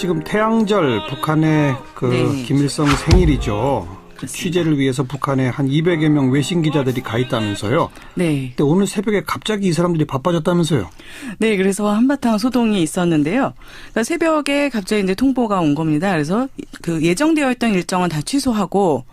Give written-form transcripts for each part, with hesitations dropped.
지금 태양절 북한의 네. 김일성 생일이죠. 그렇습니다. 취재를 위해서 북한에 한 200여 명 외신 기자들이 가 있다면서요. 네. 근데 오늘 새벽에 갑자기 이 사람들이 바빠졌다면서요. 네, 그래서 한바탕 소동이 있었는데요. 그러니까 새벽에 갑자기 이제 통보가 온 겁니다. 그래서 그 예정되어 있던 일정은 다 취소하고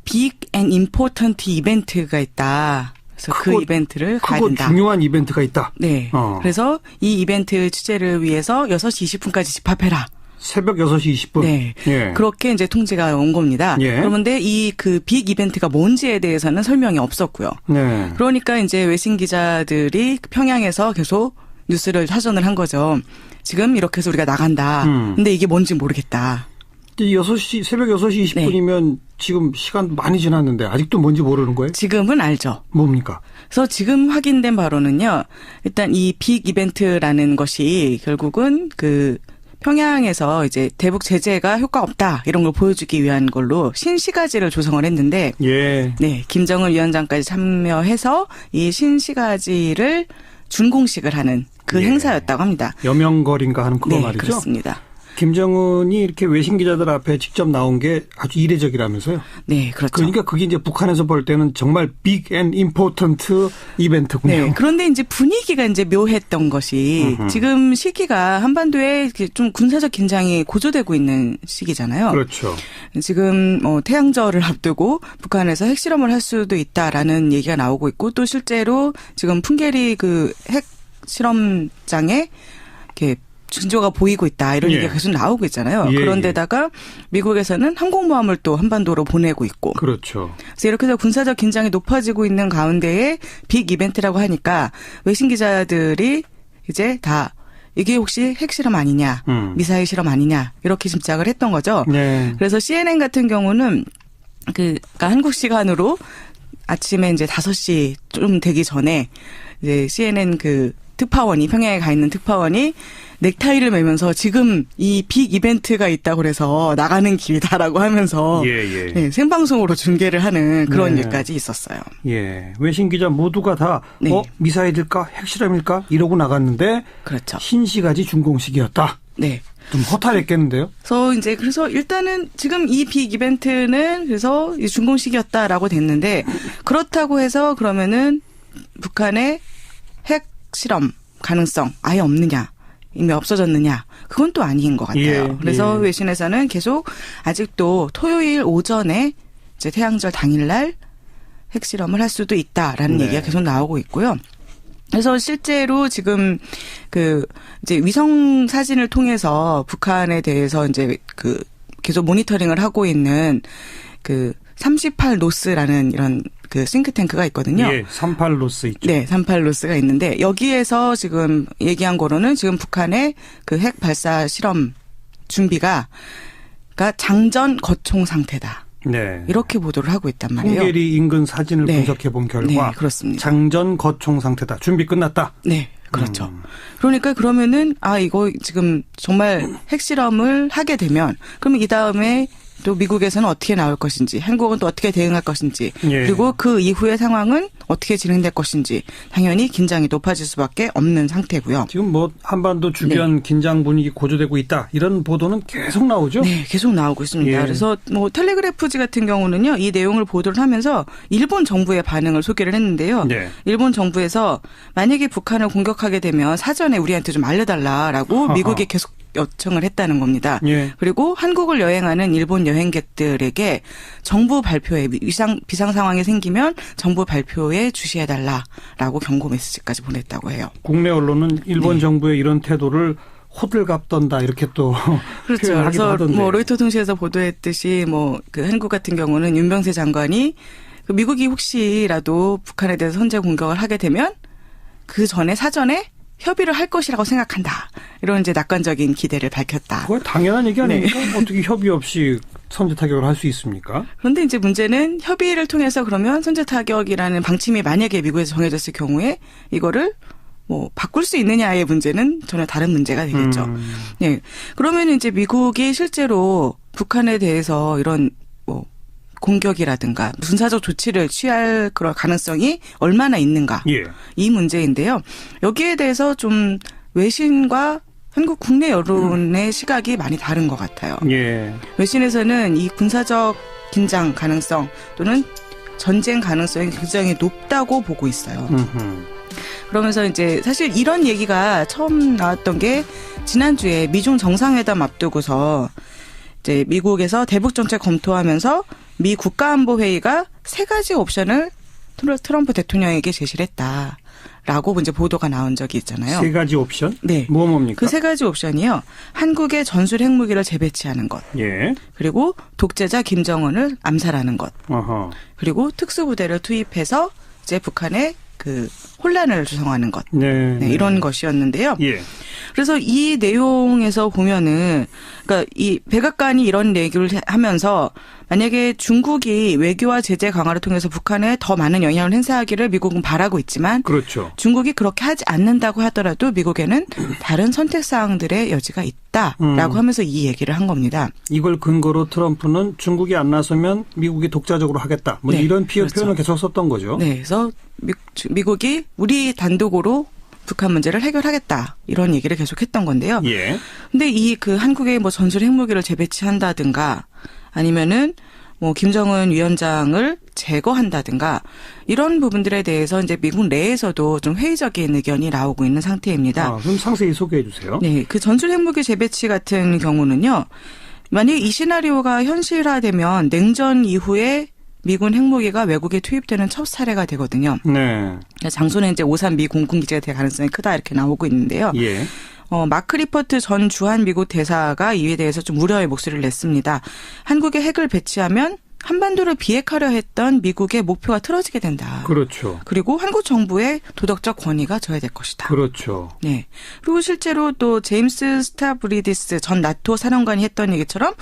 Big and Important 이벤트가 있다. 그래서 그 이벤트를 가야 된다. 중요한 이벤트가 있다. 네. 그래서 이 이벤트 취재를 위해서 6시 20분까지 집합해라. 새벽 6시 20분. 네. 예. 그렇게 이제 통지가 온 겁니다. 예. 그런데 이 그 빅 이벤트가 뭔지에 대해서는 설명이 없었고요. 네. 그러니까 이제 외신 기자들이 평양에서 계속 뉴스를 사전을 한 거죠. 지금 이렇게 해서 우리가 나간다. 근데 이게 뭔지 모르겠다. 6시, 새벽 6시 20분이면 지금 시간 많이 지났는데 아직도 뭔지 모르는 거예요? 지금은 알죠. 뭡니까? 그래서 지금 확인된 바로는요. 일단 이 빅 이벤트라는 것이 결국은 그 평양에서 이제 대북 제재가 효과 없다 이런 걸 보여주기 위한 걸로 신시가지를 조성을 했는데, 예, 네, 김정은 위원장까지 참여해서 이 신시가지를 준공식을 하는 그 행사였다고 합니다. 여명거리인가 하는 그거 네, 말이죠. 그렇습니다. 김정은이 이렇게 외신 기자들 앞에 직접 나온 게 아주 이례적이라면서요. 네, 그렇죠. 그러니까 그게 이제 북한에서 볼 때는 정말 빅 앤 임포턴트 이벤트군요. 네, 그런데 이제 분위기가 이제 묘했던 것이 지금 시기가 한반도에 좀 군사적 긴장이 고조되고 있는 시기잖아요. 그렇죠. 지금 태양절을 앞두고 북한에서 핵실험을 할 수도 있다라는 얘기가 나오고 있고 또 실제로 지금 풍계리 그 핵실험장에 이렇게 징조가 보이고 있다 이런 얘기가 계속 나오고 있잖아요. 예, 그런데다가 미국에서는 항공모함을 또 한반도로 보내고 있고. 그렇죠. 그래서 이렇게 해서 군사적 긴장이 높아지고 있는 가운데에 빅 이벤트라고 하니까 외신 기자들이 이제 다 이게 혹시 핵실험 아니냐, 미사일 실험 아니냐 이렇게 짐작을 했던 거죠. 네. 그래서 CNN 같은 경우는 그러니까 한국 시간으로 아침에 이제 5시 좀 되기 전에 이제 CNN 그 특파원이 평양에 가 있는 특파원이 넥타이를 매면서 지금 이 빅 이벤트가 있다고 그래서 나가는 길이다라고 하면서 네, 생방송으로 중계를 하는 그런 일까지 있었어요. 예, 외신 기자 모두가 다 네. 미사일일까 핵실험일까 이러고 나갔는데 그렇죠. 신시가지 준공식이었다. 네. 좀 허탈했겠는데요. 그래서 일단은 지금 이 빅 이벤트는 그래서 준공식이었다라고 됐는데 그렇다고 해서 그러면은 북한의 핵 실험 가능성 아예 없느냐? 이미 없어졌느냐? 그건 또 아닌 것 같아요. 그래서 외신에서는 계속 아직도 토요일 오전에 이제 태양절 당일날 핵실험을 할 수도 있다라는 얘기가 계속 나오고 있고요. 그래서 실제로 지금 이제 위성 사진을 통해서 북한에 대해서 이제 계속 모니터링을 하고 있는 38노스라는 이런 싱크탱크가 있거든요. 예, 38노스 있죠. 네, 38노스가 있는데 여기에서 지금 얘기한 거로는 지금 북한의 핵 발사 실험 준비가 장전 거총 상태다. 네. 이렇게 보도를 하고 있단 말이에요. 풍계리 인근 사진을 분석해 본 결과 그렇습니다. 장전 거총 상태다. 준비 끝났다. 네. 그렇죠. 그러니까 그러면은 이거 지금 정말 핵실험을 하게 되면 그러면 이 다음에 또 미국에서는 어떻게 나올 것인지, 한국은 또 어떻게 대응할 것인지, 그리고 그 이후의 상황은 어떻게 진행될 것인지 당연히 긴장이 높아질 수밖에 없는 상태고요. 지금 한반도 주변 긴장 분위기 고조되고 있다 이런 보도는 계속 나오죠? 네, 계속 나오고 있습니다. 그래서 텔레그래프지 같은 경우는요, 이 내용을 보도를 하면서 일본 정부의 반응을 소개를 했는데요. 일본 정부에서 만약에 북한을 공격하게 되면 사전에 우리한테 좀 알려달라라고 미국이 계속 요청을 했다는 겁니다. 그리고 한국을 여행하는 일본 여행객들에게 정부 발표에 비상 상황이 생기면 정부 발표에 주시해달라라고 경고 메시지까지 보냈다고 해요. 국내 언론은 일본 정부의 이런 태도를 호들갑 떤다 이렇게 또 그렇죠. 표현하기도 그래서 하던데. 로이터 통신에서 보도했듯이 한국 같은 경우는 윤병세 장관이 미국이 혹시라도 북한에 대해서 선제 공격을 하게 되면 그 전에 사전에 협의를 할 것이라고 생각한다. 이런 이제 낙관적인 기대를 밝혔다. 그거 당연한 얘기 아닙니까? 어떻게 협의 없이 선제 타격을 할 수 있습니까? 그런데 이제 문제는 협의를 통해서 그러면 선제 타격이라는 방침이 만약에 미국에서 정해졌을 경우에 이거를 바꿀 수 있느냐의 문제는 전혀 다른 문제가 되겠죠. 네. 그러면 이제 미국이 실제로 북한에 대해서 이런 공격이라든가 군사적 조치를 취할 그런 가능성이 얼마나 있는가. 이 문제인데요. 여기에 대해서 좀 외신과 한국 국내 여론의 시각이 많이 다른 것 같아요. 예. 외신에서는 이 군사적 긴장 가능성 또는 전쟁 가능성이 굉장히 높다고 보고 있어요. 그러면서 이제 사실 이런 얘기가 처음 나왔던 게 지난주에 미중 정상회담 앞두고서 이제 미국에서 대북 정책 검토하면서 미 국가안보회의가 3가지 옵션을 트럼프 대통령에게 제시를 했다라고 이제 보도가 나온 적이 있잖아요. 3가지 옵션? 네. 뭡니까? 그 3가지 옵션이요. 한국의 전술 핵무기를 재배치하는 것. 예. 그리고 독재자 김정은을 암살하는 것. 어허. 그리고 특수부대를 투입해서 이제 북한의 그 혼란을 조성하는 것. 네. 네, 이런 것이었는데요. 예. 그래서 이 내용에서 보면은, 그러니까 이 백악관이 이런 얘기를 하면서 만약에 중국이 외교와 제재 강화를 통해서 북한에 더 많은 영향을 행사하기를 미국은 바라고 있지만, 그렇죠. 중국이 그렇게 하지 않는다고 하더라도 미국에는 다른 선택 사항들의 여지가 있다라고 하면서 이 얘기를 한 겁니다. 이걸 근거로 트럼프는 중국이 안 나서면 미국이 독자적으로 하겠다. 뭐 네, 이런 그렇죠. 표현을 계속 썼던 거죠. 네, 그래서 미국이 우리 단독으로 북한 문제를 해결하겠다 이런 얘기를 계속했던 건데요. 예. 근데 이 그 한국의 뭐 전술 핵무기를 재배치한다든가 아니면은 뭐 김정은 위원장을 제거한다든가 이런 부분들에 대해서 이제 미국 내에서도 좀 회의적인 의견이 나오고 있는 상태입니다. 그럼 상세히 소개해 주세요. 네, 그 전술 핵무기 재배치 같은 경우는요. 만약 이 시나리오가 현실화되면 냉전 이후에 미군 핵무기가 외국에 투입되는 첫 사례가 되거든요. 네. 장소는 이제 오산 미 공군기지가 될 가능성이 크다 이렇게 나오고 있는데요. 예. 마크 리퍼트 전 주한 미국 대사가 이에 대해서 좀 우려의 목소리를 냈습니다. 한국에 핵을 배치하면 한반도를 비핵화려 했던 미국의 목표가 틀어지게 된다. 그렇죠. 그리고 한국 정부의 도덕적 권위가 저해될 것이다. 그렇죠. 네. 그리고 실제로 또 제임스 스타브리디스 전 나토 사령관이 했던 얘기처럼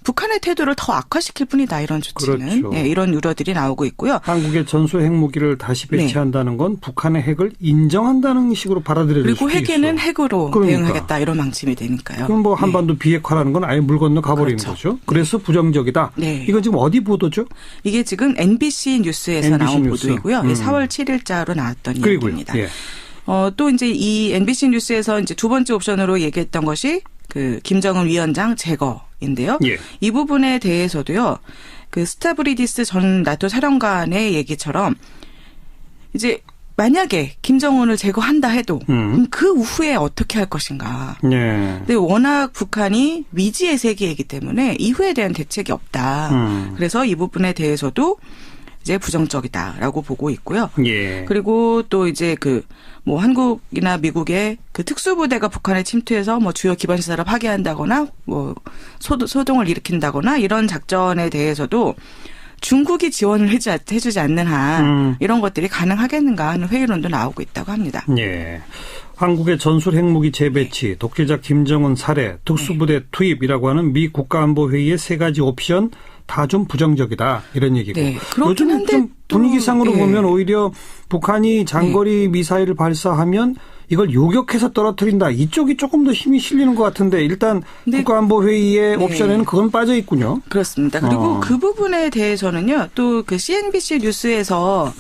북한의 태도를 더 악화시킬 뿐이다. 이런 조치는. 그렇죠. 네, 이런 우려들이 나오고 있고요. 한국의 전술 핵무기를 다시 배치한다는 건 북한의 핵을 인정한다는 식으로 받아들여질 그리고 수도 핵에는 있어. 핵으로 그러니까. 대응하겠다. 이런 방침이 되니까요. 그럼 뭐 한반도 비핵화라는 건 아예 물 건너 가버리는 그렇죠. 거죠. 그래서 부정적이다. 네. 이건 지금 어디 보도죠? 이게 지금 MBC 뉴스에서 MBC 나온 뉴스. 보도이고요. 4월 7일자로 나왔던 그리고요. 이야기입니다. 예. 또 이제 이 MBC 뉴스에서 이제 두 번째 옵션으로 얘기했던 것이 그 김정은 위원장 제거인데요. 예. 이 부분에 대해서도요. 그 스타브리디스 전 나토 사령관의 얘기처럼 이제 만약에 김정은을 제거한다 해도 그럼 그 후에 어떻게 할 것인가. 네. 근데 워낙 북한이 위지의 세계이기 때문에 이후에 대한 대책이 없다. 그래서 이 부분에 대해서도 이제 부정적이다라고 보고 있고요. 예. 그리고 또 이제 그 뭐 한국이나 미국의 그 특수부대가 북한에 침투해서 뭐 주요 기반 시설을 파괴한다거나 뭐 소동을 일으킨다거나 이런 작전에 대해서도 중국이 지원을 해주지 않는 한 이런 것들이 가능하겠는가 하는 회의론도 나오고 있다고 합니다. 예. 한국의 전술 핵무기 재배치, 독재자 김정은 살해, 특수부대 투입이라고 하는 미 국가안보회의의 3가지 옵션 다 좀 부정적이다 이런 얘기고. 네, 요즘 한데 좀 분위기상으로 예. 보면 오히려 북한이 장거리 미사일을 발사하면 이걸 요격해서 떨어뜨린다. 이쪽이 조금 더 힘이 실리는 것 같은데 일단 국가안보회의의 네. 옵션에는 그건 빠져 있군요. 그렇습니다. 그리고 그 부분에 대해서는요. 또 그 CNBC 뉴스에서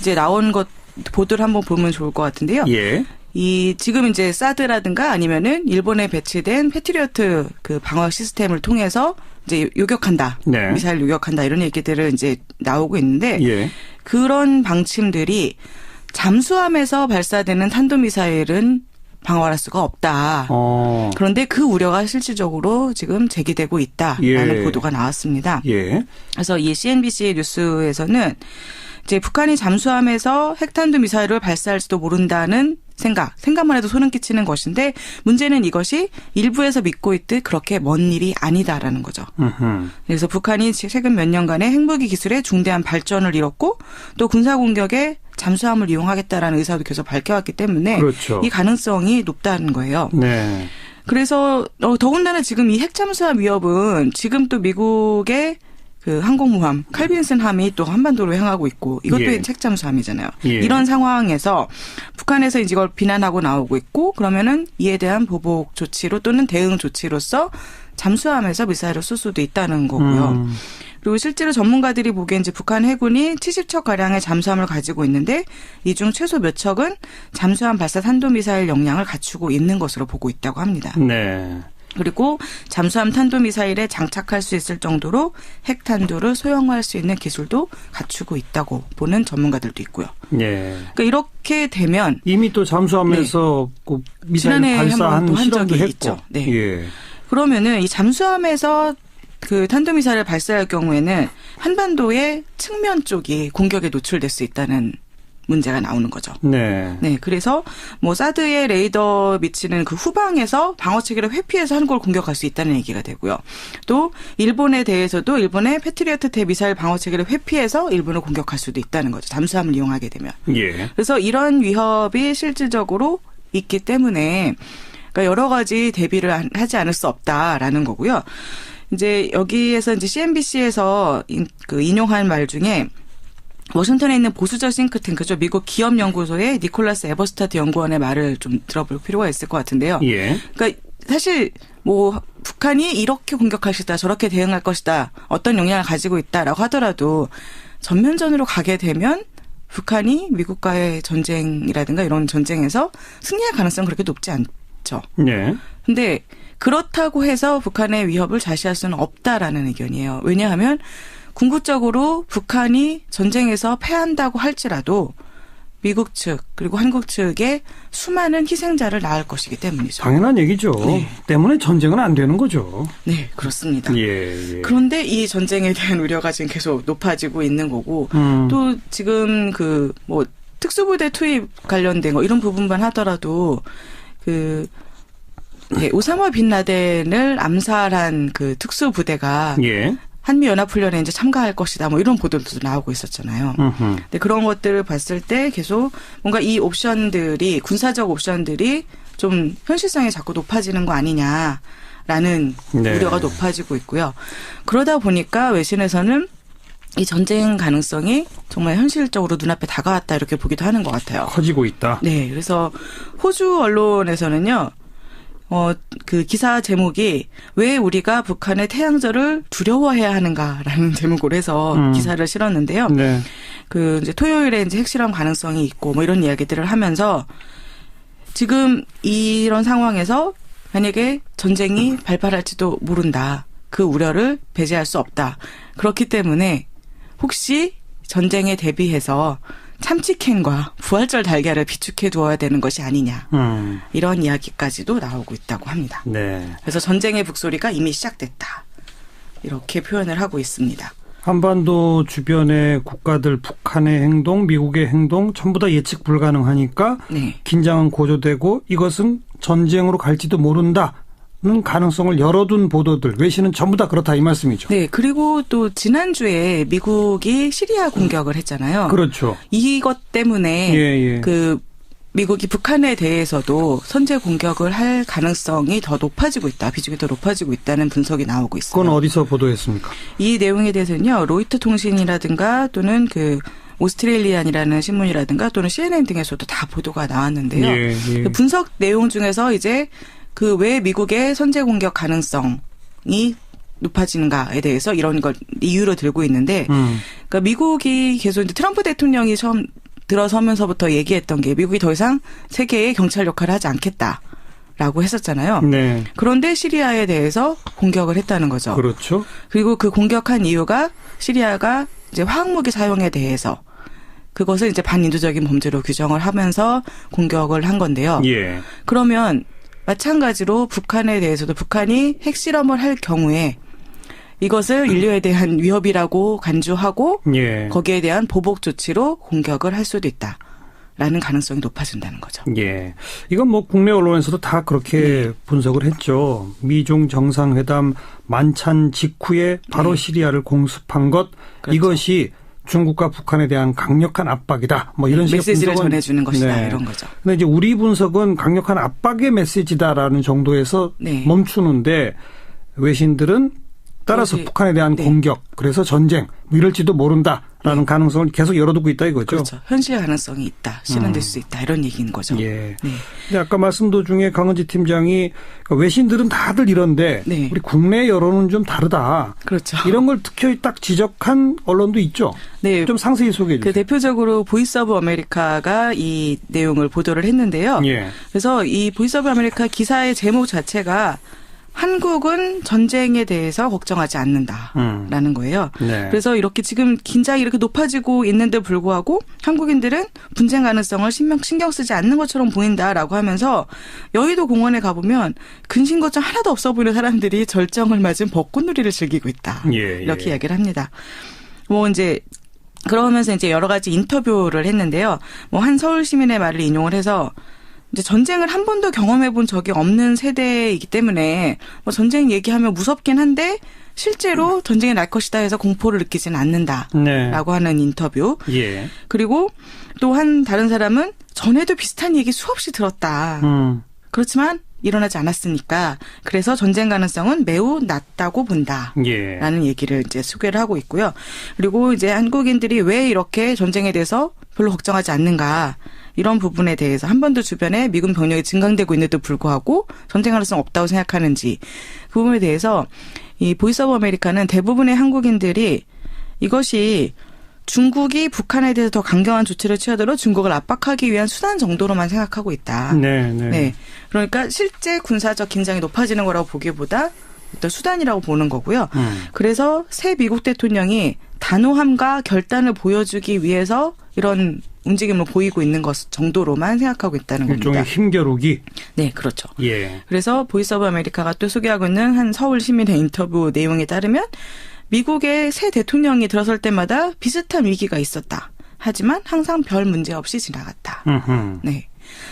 이제 나온 것 보도를 한번 보면 좋을 것 같은데요. 예. 이 지금 이제 사드라든가 아니면은 일본에 배치된 패트리어트 그 방어 시스템을 통해서 이제 요격한다. 네. 미사일 요격한다 이런 얘기들을 이제 나오고 있는데 예. 그런 방침들이 잠수함에서 발사되는 탄도미사일은 방어할 수가 없다. 그런데 그 우려가 실질적으로 지금 제기되고 있다라는 예. 보도가 나왔습니다. 예. 그래서 이 CNBC 뉴스에서는 이제 북한이 잠수함에서 핵탄두 미사일을 발사할지도 모른다는 생각만 해도 소름 끼치는 것인데 문제는 이것이 일부에서 믿고 있듯 그렇게 먼 일이 아니다라는 거죠. 그래서 북한이 최근 몇 년간의 핵무기 기술에 중대한 발전을 이뤘고 또 군사 공격에 잠수함을 이용하겠다라는 의사도 계속 밝혀왔기 때문에 그렇죠. 이 가능성이 높다는 거예요. 네. 그래서 더군다나 지금 이 핵잠수함 위협은 지금 또 미국의 그 항공모함 칼빈슨함이 또 한반도로 향하고 있고 이것도 예. 핵잠수함이잖아요. 예. 이런 상황에서 북한에서 이걸 비난하고 나오고 있고 그러면은 이에 대한 보복 조치로 또는 대응 조치로서 잠수함에서 미사일을 쏠 수도 있다는 거고요. 그리고 실제로 전문가들이 보기엔 이제 북한 해군이 70척 가량의 잠수함을 가지고 있는데 이 중 최소 몇 척은 잠수함 발사 탄도미사일 역량을 갖추고 있는 것으로 보고 있다고 합니다. 네. 그리고 잠수함 탄도미사일에 장착할 수 있을 정도로 핵탄두를 소형화할 수 있는 기술도 갖추고 있다고 보는 전문가들도 있고요. 예. 그러니까 이렇게 되면 이미 또 잠수함에서 그 미사일 지난해에 발사한 한번 또 한 실험도 적이 했고. 있죠. 네. 예. 그러면은 이 잠수함에서 그 탄도미사일을 발사할 경우에는 한반도의 측면 쪽이 공격에 노출될 수 있다는 문제가 나오는 거죠. 네. 네, 그래서 뭐 사드의 레이더 미치는 그 후방에서 방어 체계를 회피해서 한국을 공격할 수 있다는 얘기가 되고요. 또 일본에 대해서도 일본의 패트리어트 대미사일 방어 체계를 회피해서 일본을 공격할 수도 있다는 거죠. 잠수함을 이용하게 되면. 예. 그래서 이런 위협이 실질적으로 있기 때문에 그러니까 여러 가지 대비를 하지 않을 수 없다라는 거고요. 이제 여기에서 이제 CNBC에서 그 인용한 말 중에 워싱턴에 있는 보수적 싱크탱크죠. 미국 기업연구소의 니콜라스 에버스타트 연구원의 말을 좀 들어볼 필요가 있을 것 같은데요. 예. 그러니까 사실 뭐 북한이 이렇게 공격할 것이다, 저렇게 대응할 것이다, 어떤 역량을 가지고 있다라고 하더라도 전면전으로 가게 되면 북한이 미국과의 전쟁이라든가 이런 전쟁에서 승리할 가능성은 그렇게 높지 않죠. 네. 근데 그렇다고 해서 북한의 위협을 좌시할 수는 없다라는 의견이에요. 왜냐하면 궁극적으로 북한이 전쟁에서 패한다고 할지라도 미국 측 그리고 한국 측에 수많은 희생자를 낳을 것이기 때문이죠. 당연한 얘기죠. 네. 때문에 전쟁은 안 되는 거죠. 네, 그렇습니다. 예. 그런데 이 전쟁에 대한 우려가 지금 계속 높아지고 있는 거고 또 지금 그 뭐 특수부대 투입 관련된 거 이런 부분만 하더라도 그 네, 오사마 빈 라덴을 암살한 그 특수부대가 예. 한미연합훈련에 이제 참가할 것이다. 뭐 이런 보도도 나오고 있었잖아요. 근데 그런 것들을 봤을 때 계속 뭔가 이 옵션들이 군사적 옵션들이 좀 현실성이 자꾸 높아지는 거 아니냐라는 네. 우려가 높아지고 있고요. 그러다 보니까 외신에서는 이 전쟁 가능성이 정말 현실적으로 눈앞에 다가왔다 이렇게 보기도 하는 것 같아요. 커지고 있다. 네, 그래서 호주 언론에서는요. 그 기사 제목이 왜 우리가 북한의 태양절을 두려워해야 하는가라는 제목으로 해서 기사를 실었는데요. 네. 그 이제 토요일에 이제 핵실험 가능성이 있고 뭐 이런 이야기들을 하면서 지금 이런 상황에서 만약에 전쟁이 발발할지도 모른다. 그 우려를 배제할 수 없다. 그렇기 때문에 혹시 전쟁에 대비해서 참치캔과 부활절 달걀을 비축해 두어야 되는 것이 아니냐. 이런 이야기까지도 나오고 있다고 합니다. 네. 그래서 전쟁의 북소리가 이미 시작됐다. 이렇게 표현을 하고 있습니다. 한반도 주변의 국가들 북한의 행동, 미국의 행동 전부 다 예측 불가능하니까 네. 긴장은 고조되고 이것은 전쟁으로 갈지도 모른다. 는 가능성을 열어둔 보도들 외신은 전부 다 그렇다 이 말씀이죠. 네. 그리고 또 지난주에 미국이 시리아 공격을 했잖아요. 그렇죠. 이것 때문에 예. 그 미국이 북한에 대해서도 선제 공격을 할 가능성이 더 높아지고 있다. 비중이 더 높아지고 있다는 분석이 나오고 있어요. 그건 어디서 보도했습니까? 이 내용에 대해서는요. 로이터 통신이라든가 또는 그 오스트레일리안이라는 신문이라든가 또는 CNN 등에서도 다 보도가 나왔는데요. 예. 그 분석 내용 중에서 이제 그 왜 미국의 선제 공격 가능성이 높아지는가에 대해서 이런 걸 이유로 들고 있는데, 그러니까 미국이 계속 이제 트럼프 대통령이 처음 들어서면서부터 얘기했던 게 미국이 더 이상 세계의 경찰 역할을 하지 않겠다라고 했었잖아요. 네. 그런데 시리아에 대해서 공격을 했다는 거죠. 그렇죠. 그리고 그 공격한 이유가 시리아가 이제 화학무기 사용에 대해서 그것을 이제 반인도적인 범죄로 규정을 하면서 공격을 한 건데요. 예. 그러면 마찬가지로 북한에 대해서도 북한이 핵실험을 할 경우에 이것을 인류에 대한 위협이라고 간주하고 예. 거기에 대한 보복 조치로 공격을 할 수도 있다라는 가능성이 높아진다는 거죠. 예. 이건 뭐 국내 언론에서도 다 그렇게 분석을 했죠. 미중 정상회담 만찬 직후에 바로 시리아를 공습한 것 그렇죠. 이것이 중국과 북한에 대한 강력한 압박이다. 뭐 이런 식의 메시지를 분석은 전해주는 것이다. 이런 거죠. 근데 이제 우리 분석은 강력한 압박의 메시지다라는 정도에서 네. 멈추는데 외신들은 따라서 그것이- 북한에 대한 네. 공격, 그래서 전쟁, 뭐 이럴지도 모른다라는 가능성을 계속 열어두고 있다 이거죠. 그렇죠. 현실 가능성이 있다. 실현될 수 있다. 이런 얘기인 거죠. 예. 네. 근데 아까 말씀 도중에 강은지 팀장이 외신들은 다들 이런데 네. 우리 국내 여론은 좀 다르다. 그렇죠. 이런 걸 특히 딱 지적한 언론도 있죠. 네. 좀 상세히 소개해 그 주세요. 대표적으로 보이스 오브 아메리카가 이 내용을 보도를 했는데요. 예. 그래서 이 보이스 오브 아메리카 기사의 제목 자체가 한국은 전쟁에 대해서 걱정하지 않는다라는 거예요. 네. 그래서 이렇게 지금 긴장이 이렇게 높아지고 있는데 불구하고 한국인들은 분쟁 가능성을 신경 쓰지 않는 것처럼 보인다라고 하면서 여의도 공원에 가보면 근심걱정 하나도 없어 보이는 사람들이 절정을 맞은 벚꽃놀이를 즐기고 있다. 예, 이렇게 예. 이야기를 합니다. 뭐 이제 그러면서 이제 여러 가지 인터뷰를 했는데요. 뭐 한 서울 시민의 말을 인용을 해서 이제 전쟁을 한 번도 경험해 본 적이 없는 세대이기 때문에 뭐 전쟁 얘기하면 무섭긴 한데 실제로 전쟁이 날 것이다 해서 공포를 느끼지는 않는다라고 네. 하는 인터뷰. 예. 그리고 또 한 다른 사람은 전에도 비슷한 얘기 수없이 들었다. 그렇지만 일어나지 않았으니까 그래서 전쟁 가능성은 매우 낮다고 본다. 예. 라는 얘기를 이제 소개를 하고 있고요. 그리고 이제 한국인들이 왜 이렇게 전쟁에 대해서 별로 걱정하지 않는가. 이런 부분에 대해서 한 번도 주변에 미군 병력이 증강되고 있는데도 불구하고 전쟁 가능성 없다고 생각하는지 그 부분에 대해서 이 보이스 오브 아메리카는 대부분의 한국인들이 이것이 중국이 북한에 대해서 더 강경한 조치를 취하도록 중국을 압박하기 위한 수단 정도로만 생각하고 있다. 네, 네. 네. 그러니까 실제 군사적 긴장이 높아지는 거라고 보기보다 어떤 수단이라고 보는 거고요. 그래서 새 미국 대통령이 단호함과 결단을 보여주기 위해서 이런 움직임을 보이고 있는 것 정도로만 생각하고 있다는 겁니다. 일종의 힘겨루기. 네, 그렇죠. 예. 그래서 보이스 오브 아메리카가 또 소개하고 있는 한 서울 시민의 인터뷰 내용에 따르면 미국의 새 대통령이 들어설 때마다 비슷한 위기가 있었다. 하지만 항상 별 문제 없이 지나갔다. 네.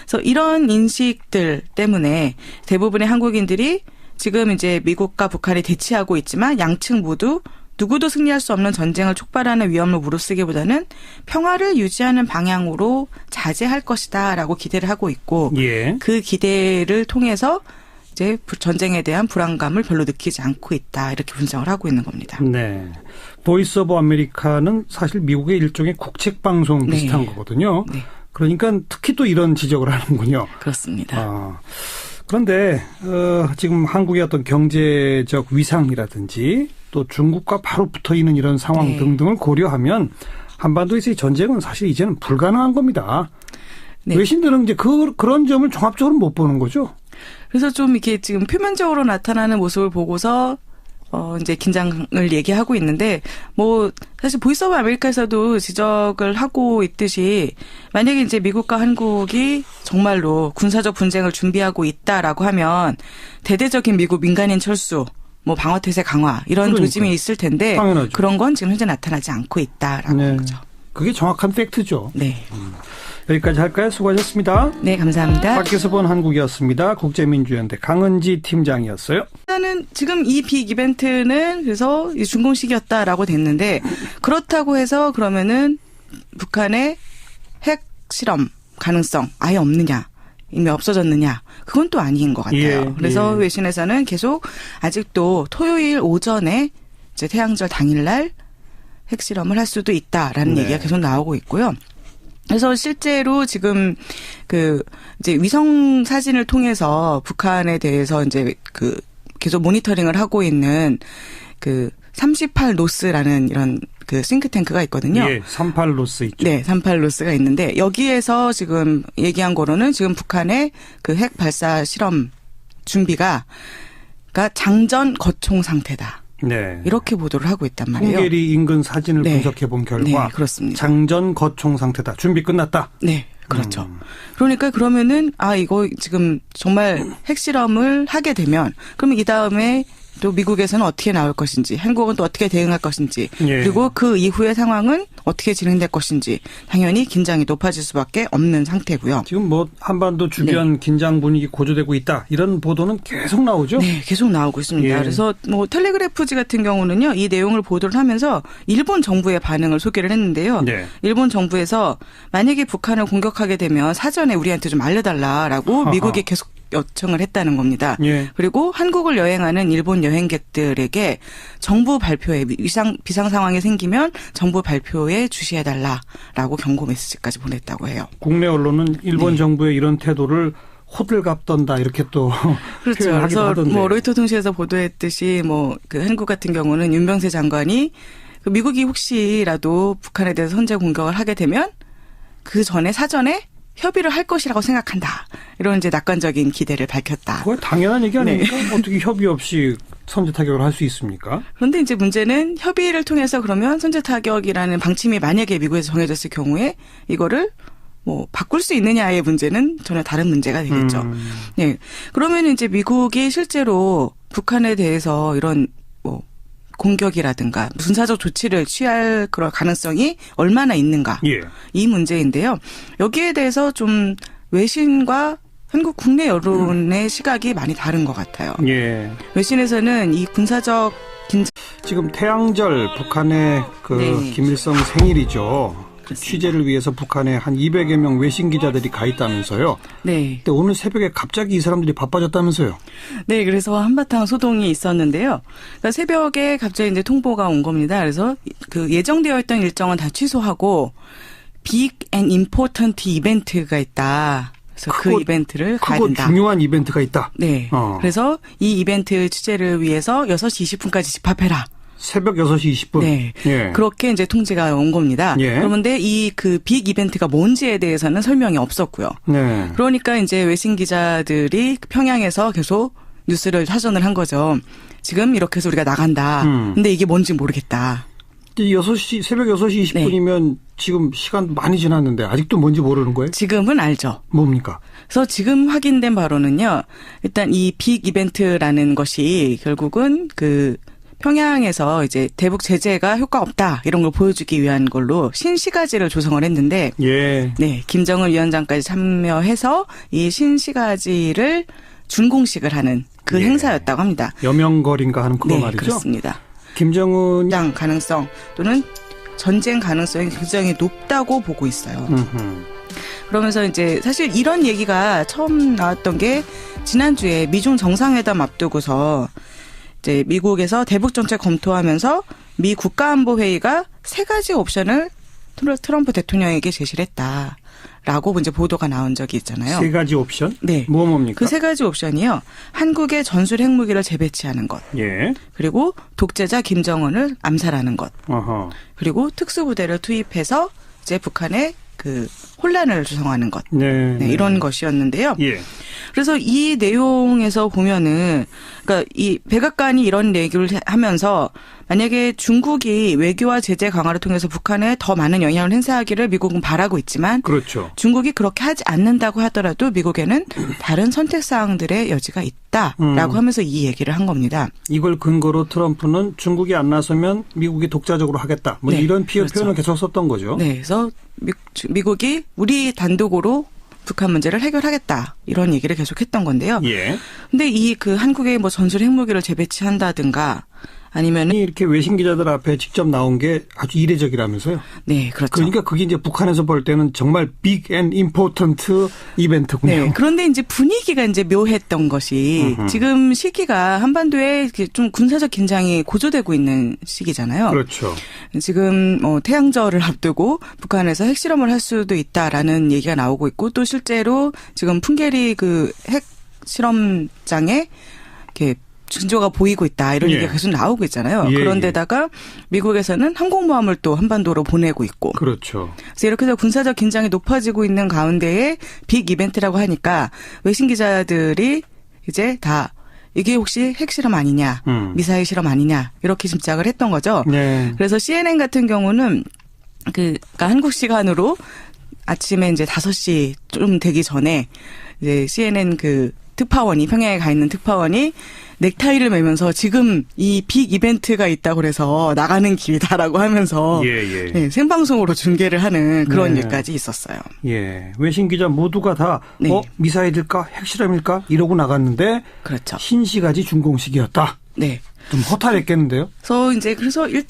그래서 이런 인식들 때문에 대부분의 한국인들이 지금 이제 미국과 북한이 대치하고 있지만 양측 모두 누구도 승리할 수 없는 전쟁을 촉발하는 위험을 무릅쓰기보다는 평화를 유지하는 방향으로 자제할 것이다라고 기대를 하고 있고 예. 그 기대를 통해서 이제 전쟁에 대한 불안감을 별로 느끼지 않고 있다 이렇게 분석을 하고 있는 겁니다. 네. 보이스 오브 아메리카는 사실 미국의 일종의 국책방송 비슷한 네. 거거든요. 네. 그러니까 특히 또 이런 지적을 하는군요. 그렇습니다. 그런데 지금 한국의 어떤 경제적 위상이라든지 또 중국과 바로 붙어있는 이런 상황 네. 등등을 고려하면 한반도에서의 전쟁은 사실 이제는 불가능한 겁니다. 네. 외신들은 이제 그런 점을 종합적으로 못 보는 거죠. 그래서 좀 이렇게 지금 표면적으로 나타나는 모습을 보고서 이제 긴장을 얘기하고 있는데 뭐 사실 보이스 오브 아메리카에서도 지적을 하고 있듯이 만약에 이제 미국과 한국이 정말로 군사적 분쟁을 준비하고 있다라고 하면 대대적인 미국 민간인 철수 뭐 방어태세 강화 이런 그러니까요. 조짐이 있을 텐데 당연하죠. 그런 건 지금 현재 나타나지 않고 있다라고 하는 거죠. 그게 정확한 팩트죠. 네. 여기까지 할까요? 수고하셨습니다. 네, 감사합니다. 밖에서 본 한국이었습니다. 국제민주연대 강은지 팀장이었어요. 일단은 지금 이 빅 이벤트는 그래서 준공식이었다라고 됐는데 그렇다고 해서 그러면은 북한의 핵 실험 가능성 아예 없느냐 이미 없어졌느냐 그건 또 아닌 것 같아요. 예, 그래서 예. 외신에서는 계속 아직도 토요일 오전에 이제 태양절 당일날 핵 실험을 할 수도 있다라는 네. 얘기가 계속 나오고 있고요. 그래서 실제로 지금 이제 위성 사진을 통해서 북한에 대해서 이제 계속 모니터링을 하고 있는 38노스라는 이런 싱크탱크가 있거든요. 예, 38로스 있죠. 네, 38노스가 있는데 여기에서 지금 얘기한 거로는 지금 북한의 핵 발사 실험 준비가 장전 거총 상태다. 네. 이렇게 보도를 하고 있단 말이에요. 풍계리 인근 사진을 네. 분석해 본 결과 네, 그렇습니다. 장전 거총 상태다. 준비 끝났다. 네, 그렇죠. 그러니까 그러면은 이거 지금 정말 핵실험을 하게 되면 그러면 이 다음에 또 미국에서는 어떻게 나올 것인지, 한국은 또 어떻게 대응할 것인지, 예. 그리고 그 이후의 상황은 어떻게 진행될 것인지 당연히 긴장이 높아질 수밖에 없는 상태고요. 지금 뭐 한반도 주변 긴장 분위기 고조되고 있다. 이런 보도는 계속 나오죠. 네, 계속 나오고 있습니다. 예. 그래서 뭐 텔레그래프지 같은 경우는요, 이 내용을 보도를 하면서 일본 정부의 반응을 소개를 했는데요. 네. 일본 정부에서 만약에 북한을 공격하게 되면 사전에 우리한테 좀 알려달라라고 하하. 미국에 계속 요청을 했다는 겁니다. 예. 그리고 한국을 여행하는 일본 여행객들에게 정부 발표에 비상 상황이 생기면 정부 발표에 주시해달라라고 경고 메시지까지 보냈다고 해요. 국내 언론은 일본 네. 정부의 이런 태도를 호들갑 떤다 이렇게 또 그렇죠. 표현하기도 그래서 하던데. 뭐 로이터 통신에서 보도했듯이 뭐 그 한국 같은 경우는 윤병세 장관이 그 미국이 혹시라도 북한에 대해서 선제 공격을 하게 되면 그 전에 사전에 협의를 할 것이라고 생각한다. 이런 이제 낙관적인 기대를 밝혔다. 그거 당연한 얘기 아닙니까? 어떻게 협의 없이 선제 타격을 할 수 있습니까? 그런데 이제 문제는 협의를 통해서 그러면 선제 타격이라는 방침이 만약에 미국에서 정해졌을 경우에 이거를 뭐 바꿀 수 있느냐의 문제는 전혀 다른 문제가 되겠죠. 네. 그러면 이제 미국이 실제로 북한에 대해서 이런 뭐 공격이라든가 군사적 조치를 취할 그런 가능성이 얼마나 있는가. 예. 이 문제인데요. 여기에 대해서 좀 외신과 한국 국내 여론의 시각이 많이 다른 것 같아요. 예. 외신에서는 이 군사적 긴장 지금 태양절 북한의 그 네. 김일성 생일이죠. 그렇습니다. 취재를 위해서 북한에 한 200여 명 외신 기자들이 가 있다면서요. 네. 근데 오늘 새벽에 갑자기 이 사람들이 바빠졌다면서요. 네, 그래서 한바탕 소동이 있었는데요. 그러니까 새벽에 갑자기 이제 통보가 온 겁니다. 그래서 그 예정되어 있던 일정은 다 취소하고 Big and Important 이벤트가 있다. 그래서 크고- 그 이벤트를 가야 크고 된다. 중요한 이벤트가 있다. 네. 그래서 이 이벤트 취재를 위해서 6시 20분까지 집합해라. 새벽 6시 20분. 네. 예. 그렇게 이제 통지가 온 겁니다. 예. 그런데 이 그 빅 이벤트가 뭔지에 대해서는 설명이 없었고요. 네. 그러니까 이제 외신 기자들이 평양에서 계속 뉴스를 사전을 한 거죠. 지금 이렇게 해서 우리가 나간다. 근데 이게 뭔지 모르겠다. 6시, 새벽 6시 20분이면 지금 시간 많이 지났는데 아직도 뭔지 모르는 거예요? 지금은 알죠. 뭡니까? 그래서 지금 확인된 바로는요. 일단 이 빅 이벤트라는 것이 결국은 그 평양에서 이제 대북 제재가 효과 없다 이런 걸 보여주기 위한 걸로 신시가지를 조성을 했는데 예. 네, 김정은 위원장까지 참여해서 이 신시가지를 준공식을 하는 그 예. 행사였다고 합니다. 여명거리인가 하는 그거 네, 말이죠. 그렇습니다. 김정은 장 가능성 또는 전쟁 가능성이 굉장히 높다고 보고 있어요. 그러면서 이제 사실 이런 얘기가 처음 나왔던 게 지난주에 미중 정상회담 앞두고서 이제 미국에서 대북 정책 검토하면서 미 국가안보회의가 3가지 옵션을 트럼프 대통령에게 제시를 했다라고 이제 보도가 나온 적이 있잖아요. 3가지 옵션? 네. 뭡니까? 그 3가지 옵션이요. 한국의 전술 핵무기를 재배치하는 것. 예. 그리고 독재자 김정은을 암살하는 것. 어허. 그리고 특수부대를 투입해서 이제 북한에 그 혼란을 조성하는 것. 네. 네, 이런 것이었는데요. 예. 그래서 이 내용에서 보면은, 그러니까 이 백악관이 이런 얘기를 하면서 만약에 중국이 외교와 제재 강화를 통해서 북한에 더 많은 영향을 행사하기를 미국은 바라고 있지만 그렇죠. 중국이 그렇게 하지 않는다고 하더라도 미국에는 다른 선택 사항들의 여지가 있다라고 하면서 이 얘기를 한 겁니다. 이걸 근거로 트럼프는 중국이 안 나서면 미국이 독자적으로 하겠다. 뭐 네, 이런 그렇죠. 표현을 계속 썼던 거죠. 네, 그래서 미국이 우리 단독으로 북한 문제를 해결하겠다 이런 얘기를 계속했던 건데요. 예. 근데 이 그 한국의 뭐 전술 핵무기를 재배치한다든가 아니면 이렇게 외신 기자들 앞에 직접 나온 게 아주 이례적이라면서요. 네, 그렇죠. 그러니까 그게 이제 북한에서 볼 때는 정말 빅 앤 임포턴트 이벤트군요. 네, 그런데 이제 분위기가 이제 묘했던 것이 지금 시기가 한반도에 이렇게 좀 군사적 긴장이 고조되고 있는 시기잖아요. 그렇죠. 지금 태양절을 앞두고 북한에서 핵실험을 할 수도 있다라는 얘기가 나오고 있고 또 실제로 지금 풍계리 그 핵실험장에 이렇게 징조가 보이고 있다 이런 예. 얘기가 계속 나오고 있잖아요. 예, 그런데다가 미국에서는 항공모함을 또 한반도로 보내고 있고 그렇죠. 그래서 이렇게 해서 군사적 긴장이 높아지고 있는 가운데에 빅 이벤트라고 하니까 외신 기자들이 이제 다 이게 혹시 핵실험 아니냐 미사일 실험 아니냐 이렇게 짐작을 했던 거죠. 네. 그래서 CNN 같은 경우는 그러니까 한국 시간으로 아침에 이제 5시 좀 되기 전에 이제 CNN 그 특파원이 평양에 가 있는 특파원이 넥타이를 매면서 지금 이 빅 이벤트가 있다고 그래서 나가는 길이다라고 하면서 예. 네, 생방송으로 중계를 하는 그런 네. 일까지 있었어요. 예. 외신 기자 모두가 다 네. 미사일일까 핵실험일까 이러고 나갔는데 그렇죠. 신시가지 준공식이었다. 네. 좀 허탈했겠는데요. 그래서 일단